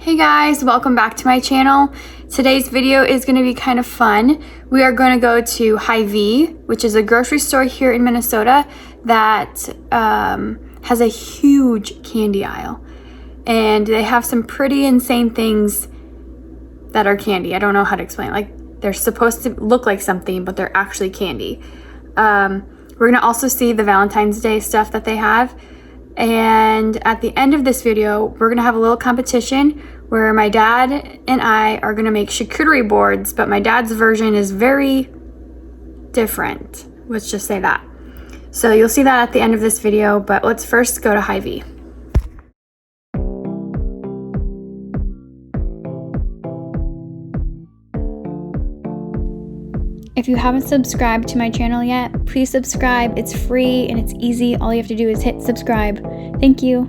Hey guys, welcome back to my channel. Today's video is going to be kind of fun. We are going to go to Hyvee, which is a grocery store here in Minnesota that has a huge candy aisle. And they have some pretty insane things that are candy. I don't know how to explain it. Like, they're supposed to look like something, but they're actually candy. We're going to also see the Valentine's Day stuff that they have. And at the end of this video, we're going to have a little competition where my dad and I are going to make charcuterie boards, but my dad's version is very different. Let's just say that. So you'll see that at the end of this video, but let's first go to Hyvee. If you haven't subscribed to my channel yet, please subscribe. It's free and it's easy. All you have to do is hit subscribe. Thank you.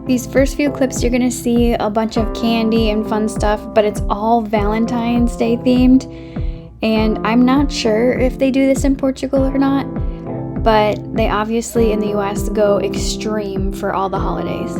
These first few clips, you're gonna see a bunch of candy and fun stuff, but it's all Valentine's Day themed. And I'm not sure if they do this in Portugal or not, but they obviously in the US go extreme for all the holidays.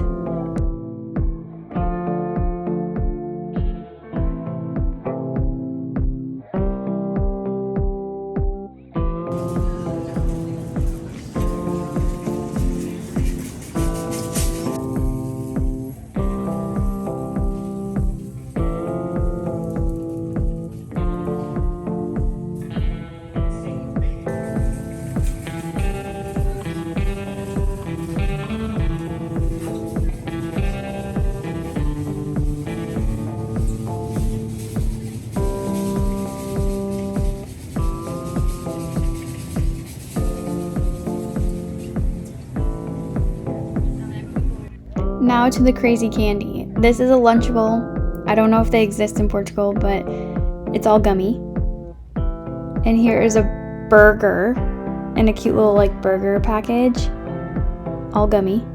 Now to the crazy candy. This is a Lunchable. I don't know if they exist in Portugal, but it's all gummy. And here is a burger in a cute little like burger package, all gummy.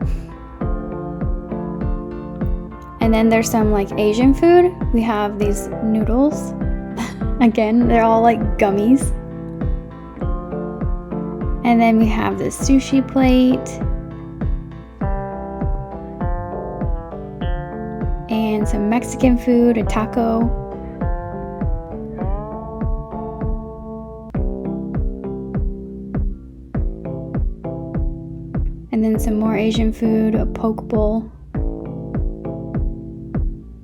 And then there's some like Asian food. We have these noodles. Again, they're all like gummies. And then we have this sushi plate. And some Mexican food, a taco. And then some more Asian food, a poke bowl.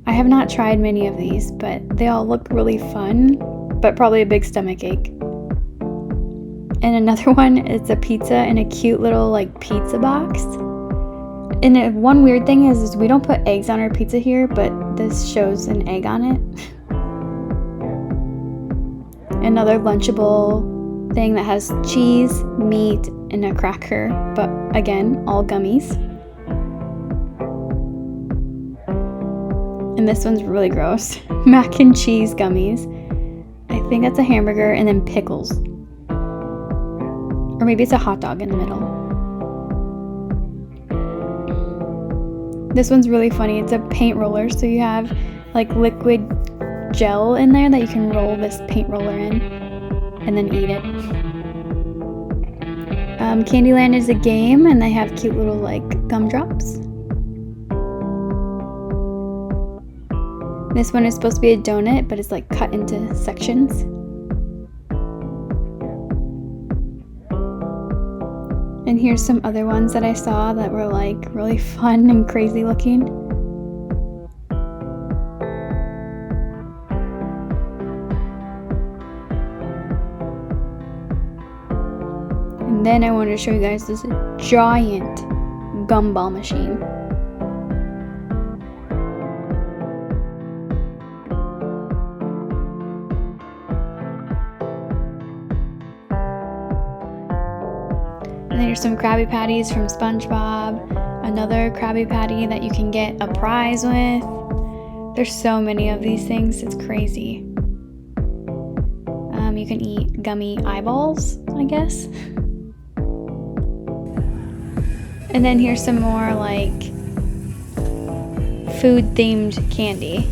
I have not tried many of these, but they all look really fun, but probably a big stomach ache. And another one is a pizza in a cute little like pizza box. And one weird thing is we don't put eggs on our pizza here, but this shows an egg on it. Another Lunchable thing that has cheese, meat, and a cracker, but again, all gummies. And this one's really gross. Mac and cheese gummies. I think that's a hamburger, and then pickles. Or maybe it's a hot dog in the middle. This one's really funny. It's a paint roller, so you have like liquid gel in there that you can roll this paint roller in and then eat it. Candyland is a game, and they have cute little like gumdrops. This one is supposed to be a donut, but it's like cut into sections. And here's some other ones that I saw that were like really fun and crazy looking. And then I wanted to show you guys this giant gumball machine. And then here's some Krabby Patties from SpongeBob. Another Krabby Patty that you can get a prize with. There's so many of these things, it's crazy. You can eat gummy eyeballs, I guess. And then here's some more like food-themed candy.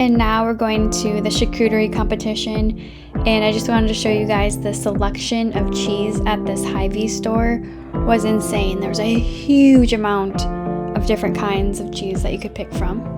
And now we're going to the charcuterie competition, and I just wanted to show you guys the selection of cheese at this Hyvee store was insane. There was a huge amount of different kinds of cheese that you could pick from.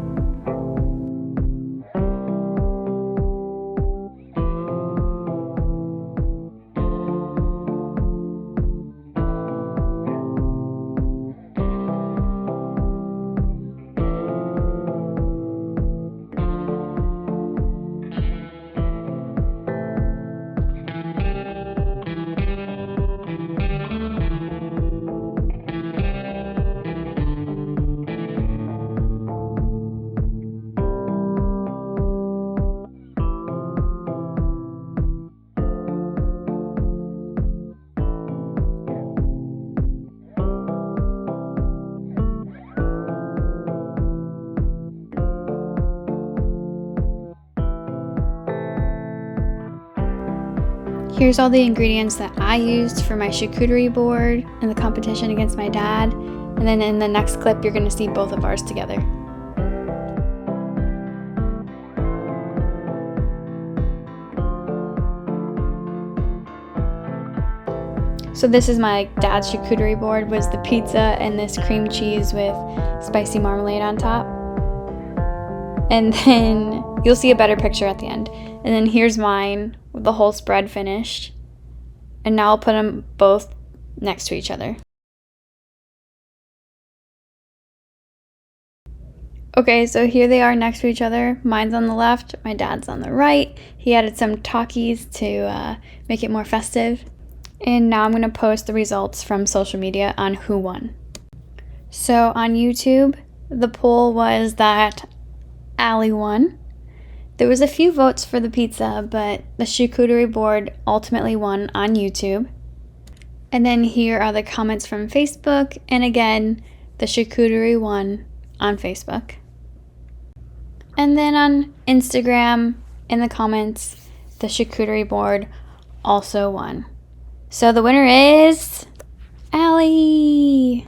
Here's all the ingredients that I used for my charcuterie board in the competition against my dad. And then in the next clip, you're going to see both of ours together. So this is my dad's charcuterie board, was the pizza and this cream cheese with spicy marmalade on top. And then you'll see a better picture at the end. And then here's mine with the whole spread finished. And now I'll put them both next to each other. Okay, so here they are next to each other. Mine's on the left, my dad's on the right. He added some Takis to make it more festive. And now I'm going to post the results from social media on who won. So on YouTube, the poll was that Allie won. There was a few votes for the pizza, but the charcuterie board ultimately won on YouTube. And then here are the comments from Facebook, and again, the charcuterie won on Facebook. And then on Instagram, in the comments, the charcuterie board also won. So the winner is Allie!